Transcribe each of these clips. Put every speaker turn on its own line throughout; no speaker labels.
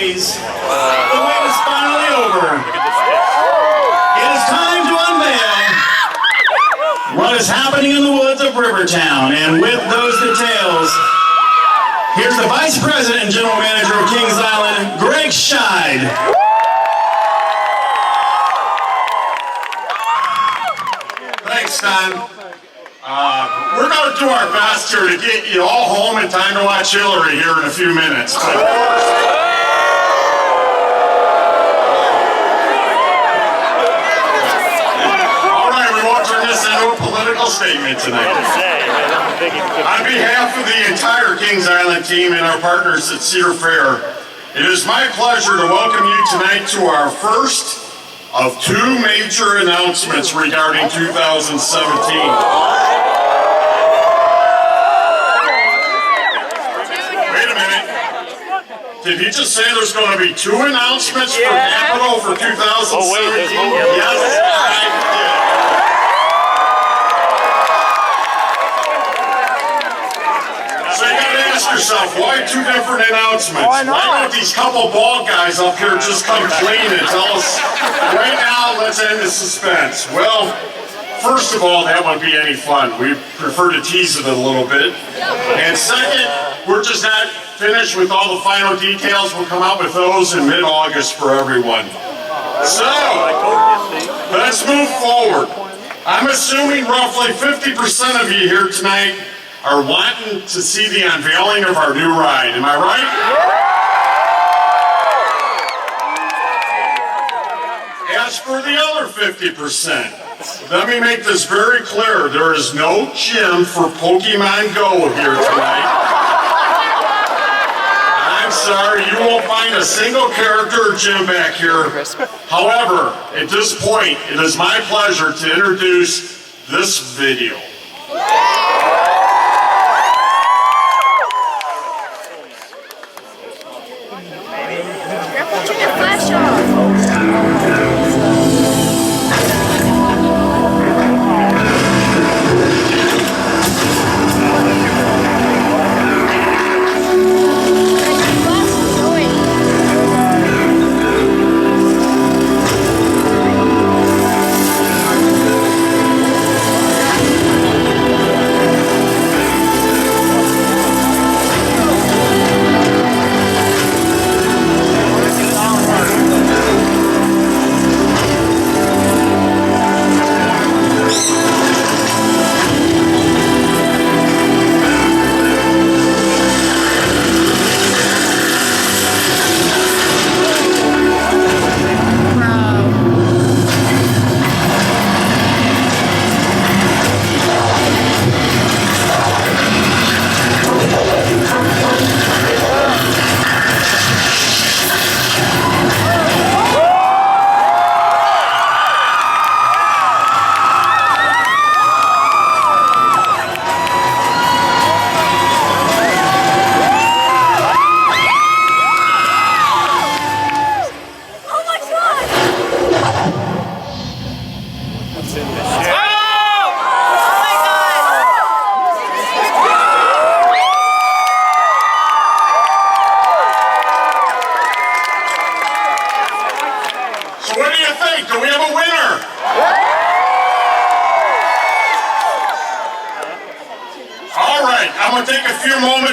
days, the wait is finally over. It is time to unveil what is happening in the woods of Rivertown. And with those details, here's the Vice President and General Manager of Kings Island, Greg Scheid.
Thanks, Don. We're going to do our best here to get you all home in time to watch Hillary here in a few minutes. All right, we won't turn this into a political statement tonight. On behalf of the entire Kings Island team and our partners at Cedar Fair, it is my pleasure to welcome you tonight to our first of two major announcements regarding 2017. Did you just say there's going to be two announcements for Capital for 2017?
Oh, wait, there's one more.
Yes, I did. So you got to ask yourself, why two different announcements? Why don't these couple bald guys up here just come clean and tell us, right now, let's end the suspense? Well, first of all, that wouldn't be any fun. We prefer to tease it a little bit. And second, we're just not finished with all the final details. We'll come out with those in mid-August for everyone. So, let's move forward. I'm assuming roughly 50% of you here tonight are wanting to see the unveiling of our new ride. Am I right? As for the other 50%, let me make this very clear. There is no gym for Pokemon Go here tonight. I'm sorry, you won't find a single character or gym back here. However, at this point, it is my pleasure to introduce this video.
Turn your flash off.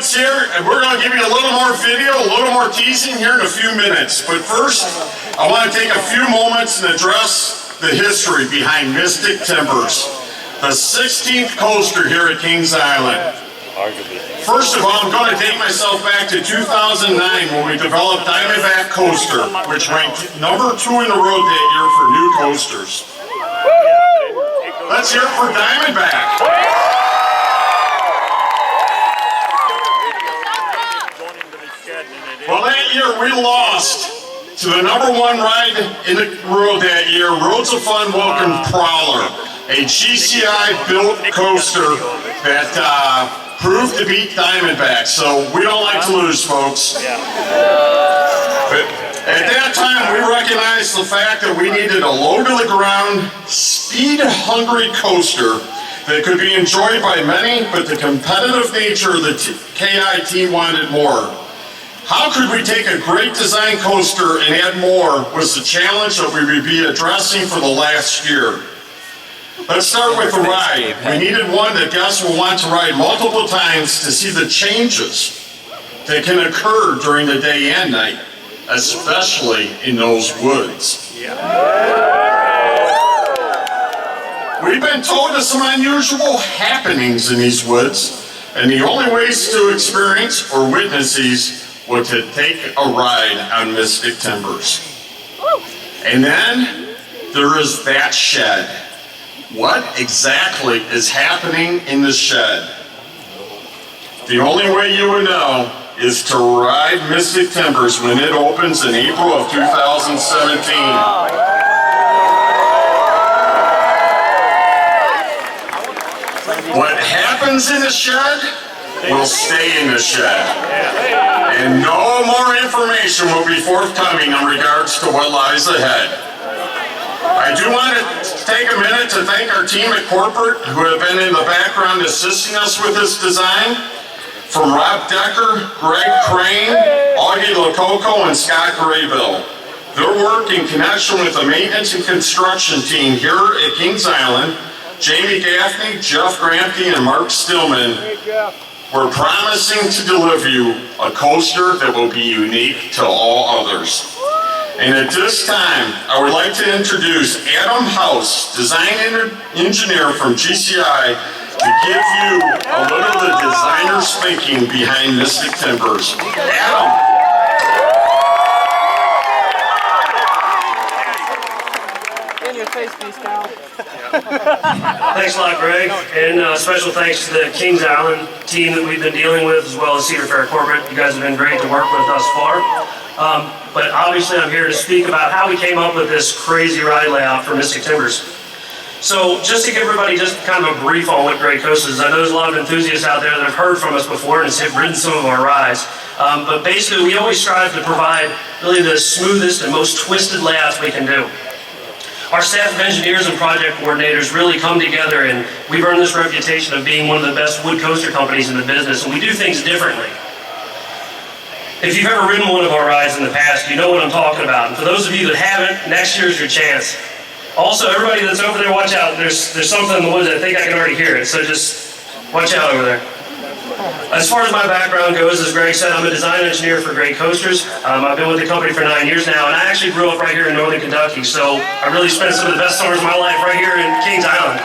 Here, and we're going to give you a little more video, a little more teasing here in a few minutes. But first, I want to take a few moments and address the history behind Mystic Timbers, the 16th coaster here at Kings Island. First of all, I'm going to take myself back to 2009 when we developed Diamondback Coaster, which ranked number 2 in the road that year for new coasters. Let's hear it for Diamondback. Well, that year we lost to the number 1 ride in the road that year, Roads of Fun welcomed Prowler, a GCI-built coaster that proved to beat Diamondback. So we don't like to lose, folks. But at that time, we recognized the fact that we needed a low-to-the-ground, speed-hungry coaster that could be enjoyed by many, but the competitive nature of the KI team wanted more. How could we take a great design coaster and add more was the challenge that we would be addressing for the last year. Let's start with the ride. We needed one that guests will want to ride multiple times to see the changes that can occur during the day and night, especially in those woods. We've been told of some unusual happenings in these woods, and the only ways to experience or witness these was to take a ride on Mystic Timbers. And then there is that shed. What exactly is happening in the shed? The only way you would know is to ride Mystic Timbers when it opens in April of 2017. What happens in the shed will stay in the shed. And no more information will be forthcoming in regards to what lies ahead. I do want to take a minute to thank our team at corporate who have been in the background assisting us with this design. From Rob Decker, Greg Crane, Augie Lococo, and Scott Graybill. Their work in connection with the maintenance and construction team here at Kings Island, Jamie Gaffney, Jeff Gramke, and Mark Stillman, we're promising to deliver you a coaster that will be unique to all others. And at this time, I would like to introduce Adam House, design engineer from GCI, to give you a little of the designer's thinking behind Mystic Timbers. Adam.
In your face, please, Cal.
Thanks a lot, Greg, and special thanks to the Kings Island team that we've been dealing with, as well as Cedar Fair Corporate. You guys have been great to work with thus far. But obviously I'm here to speak about how we came up with this crazy ride layout for Mystic Timbers. So just to give everybody just kind of a brief on what Great Coast is, I know there's a lot of enthusiasts out there that have heard from us before and have ridden some of our rides. But basically we always strive to provide really the smoothest and most twisted layouts we can do. Our staff of engineers and project coordinators really come together, and we've earned this reputation of being one of the best wood coaster companies in the business, and we do things differently. If you've ever ridden one of our rides in the past, you know what I'm talking about. And for those of you that haven't, next year's your chance. Also, everybody that's over there, watch out. There's something in the woods. I think I can already hear it, so just watch out over there. As far as my background goes, as Greg said, I'm a design engineer for Great Coasters. I've been with the company for 9 years now, and I actually grew up right here in Northern Kentucky, so I really spent some of the best summers of my life right here in Kings Island.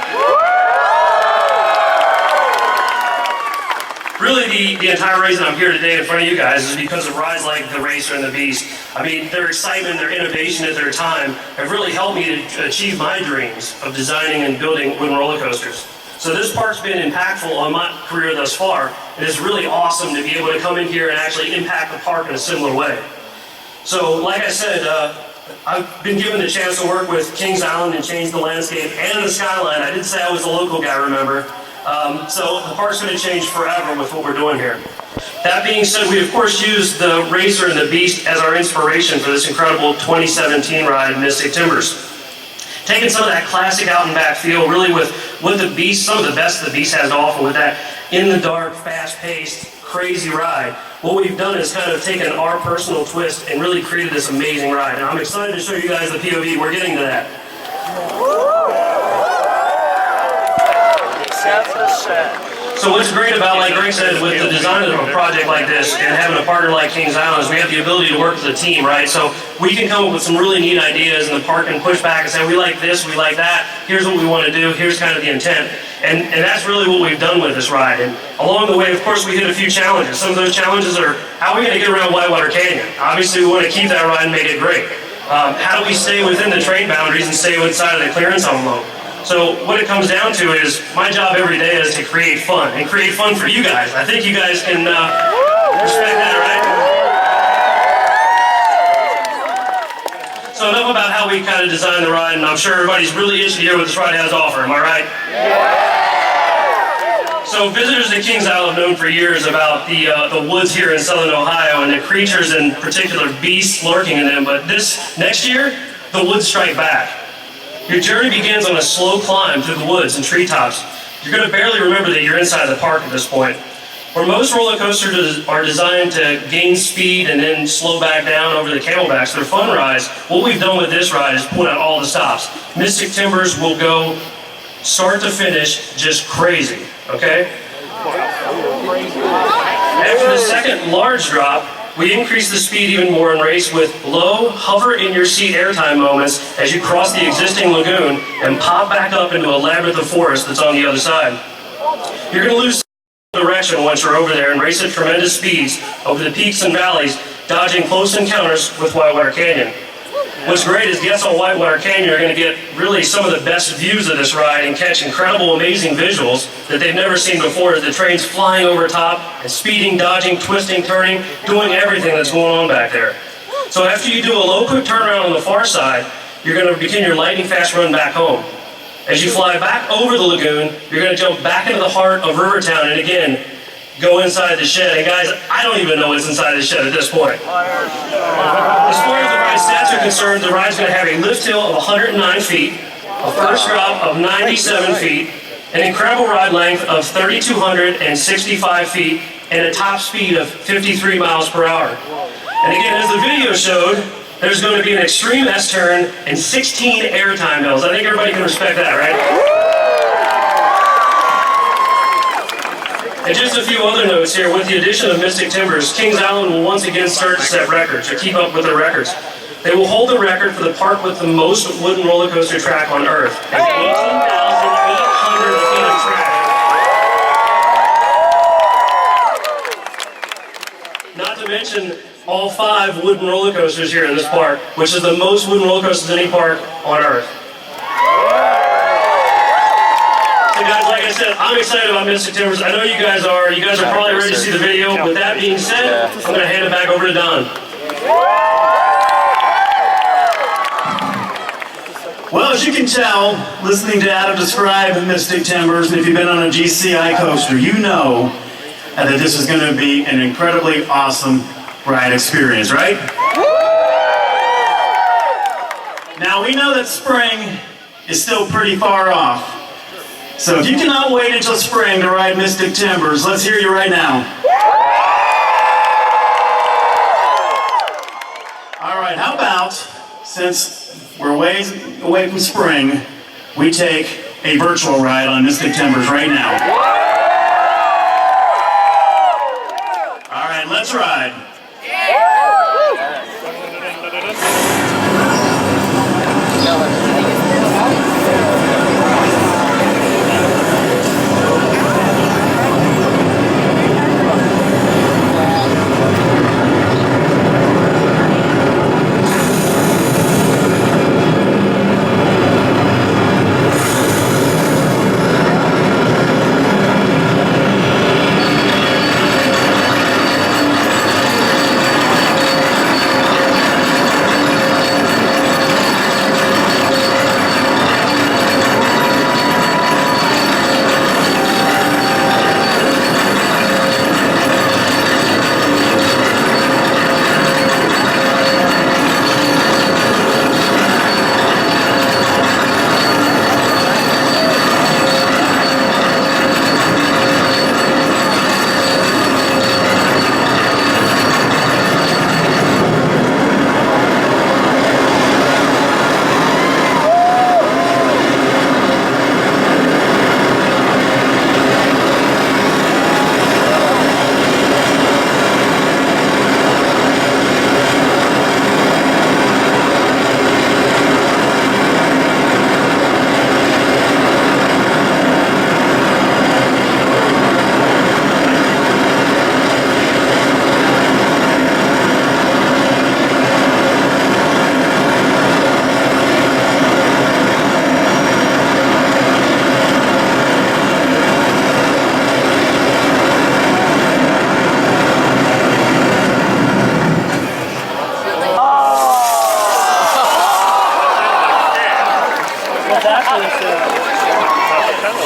Really, the entire reason I'm here today in front of you guys is because of rides like the Racer and the Beast. I mean, their excitement, their innovation at their time have really helped me to achieve my dreams of designing and building wooden roller coasters. So this park's been impactful on my career thus far, and it's really awesome to be able to come in here and actually impact the park in a similar way. So, like I said, I've been given the chance to work with Kings Island and change the landscape and the skyline. I did say I was a local guy, remember? So the park's going to change forever with what we're doing here. That being said, we of course used the Racer and the Beast as our inspiration for this incredible 2017 ride, Mystic Timbers. Taking some of that classic out and back feel, really with what the Beast, some of the best the Beast has to offer with that in the dark, fast-paced, crazy ride. What we've done is kind of taken our personal twist and really created this amazing ride. And I'm excited to show you guys the POV. We're getting to that. So what's great about, like Greg said, with the design of a project like this and having a partner like Kings Island is we have the ability to work as a team, right? So we can come up with some really neat ideas and the park can push back and say, we like this, we like that, here's what we want to do, here's kind of the intent. And that's really what we've done with this ride. And along the way, of course, we hit a few challenges. Some of those challenges are, how are we going to get around Whitewater Canyon? Obviously, we want to keep that ride and make it great. How do we stay within the train boundaries and stay inside of the clearance envelope? So what it comes down to is my job every day is to create fun, and create fun for you guys. I think you guys can respect that, right? So enough about how we kind of designed the ride, and I'm sure everybody's really itching to hear what this ride has to offer, am I right? Yeah. So visitors to Kings Island have known for years about the woods here in southern Ohio and the creatures, in particular beasts lurking in them, but this next year, the woods strike back. Your journey begins on a slow climb through the woods and treetops. You're going to barely remember that you're inside the park at this point. Where most roller coasters are designed to gain speed and then slow back down over the camelbacks, they're fun rides. What we've done with this ride is point out all the stops. Mystic Timbers will go start to finish just crazy, okay? After the second large drop, we increase the speed even more and race with low, hover in your seat airtime moments as you cross the existing lagoon and pop back up into a labyrinth of forest that's on the other side. You're going to lose direction once you're over there and race at tremendous speeds over the peaks and valleys, dodging close encounters with Whitewater Canyon. What's great is guests on Whitewater Canyon are going to get really some of the best views of this ride and catch incredible, amazing visuals that they've never seen before as the train's flying over top and speeding, dodging, twisting, turning, doing everything that's going on back there. So after you do a low quick turnaround on the far side, you're going to begin your lightning fast run back home. As you fly back over the lagoon, you're going to jump back into the heart of Rivertown and again, go inside the shed. And guys, I don't even know what's inside the shed at this point. As far as the ride stats are concerned, the ride's going to have a lift hill of 109 feet, a first drop of 97 feet, an incredible ride length of 3,265 feet, and a top speed of 53 miles per hour. And again, as the video showed, there's going to be an extreme S-turn and 16 airtime hills. I think everybody can respect that, right? And just a few other notes here. With the addition of Mystic Timbers, Kings Island will once again start to set records or keep up with their records. They will hold the record for the park with the most wooden roller coaster track on Earth. 18,800 feet of track. Not to mention all 5 wooden roller coasters here in this park, which is the most wooden roller coasters in any park on Earth. So guys, like I said, I'm excited about Mystic Timbers. I know you guys are. You guys are probably ready to see the video. With that being said, I'm going to hand it back over to Don.
Well, as you can tell, listening to Adam describe Mystic Timbers, and if you've been on a GCI coaster, you know that this is going to be an incredibly awesome ride experience, right? Now, we know that spring is still pretty far off. So if you cannot wait until spring to ride Mystic Timbers, let's hear you right now. All right, how about, since we're ways away from spring, we take a virtual ride on Mystic Timbers right now. All right, let's ride.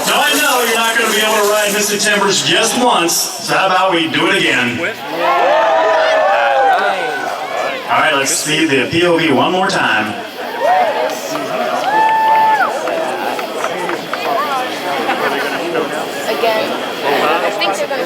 Now I know you're not going to be able to ride Mystic Timbers just once, so how about we do it again? All right, let's see the POV one more time.
Again, I think they're going to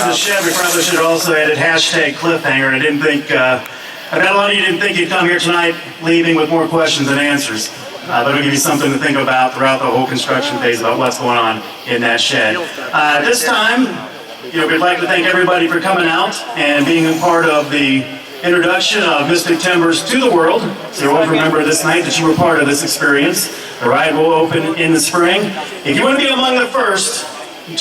The shed, we probably should have also added hashtag cliffhanger. I didn't think, I bet a lot of you didn't think you'd come here tonight leaving with more questions than answers. But it'll give you something to think about throughout the whole construction phase about what's going on in that shed. This time, we'd like to thank everybody for coming out and being a part of the introduction of Mystic Timbers to the world. So you'll always remember this night that you were part of this experience. The ride will open in the spring. If you want to be among the first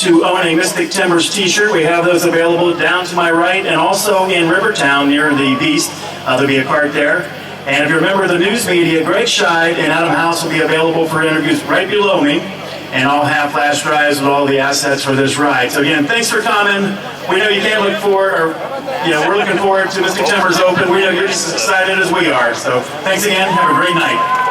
to own a Mystic Timbers t-shirt, we have those available down to my right and also in Rivertown near the Beast. There'll be a cart there. And if you remember the news media, Greg Scheid and Adam House will be available for interviews right below me. And I'll have flash drives with all the assets for this ride. So again, thanks for coming. We know you can't look forward, or we're looking forward to Mystic Timbers open. We know you're just as excited as we are. So thanks again. Have a great night.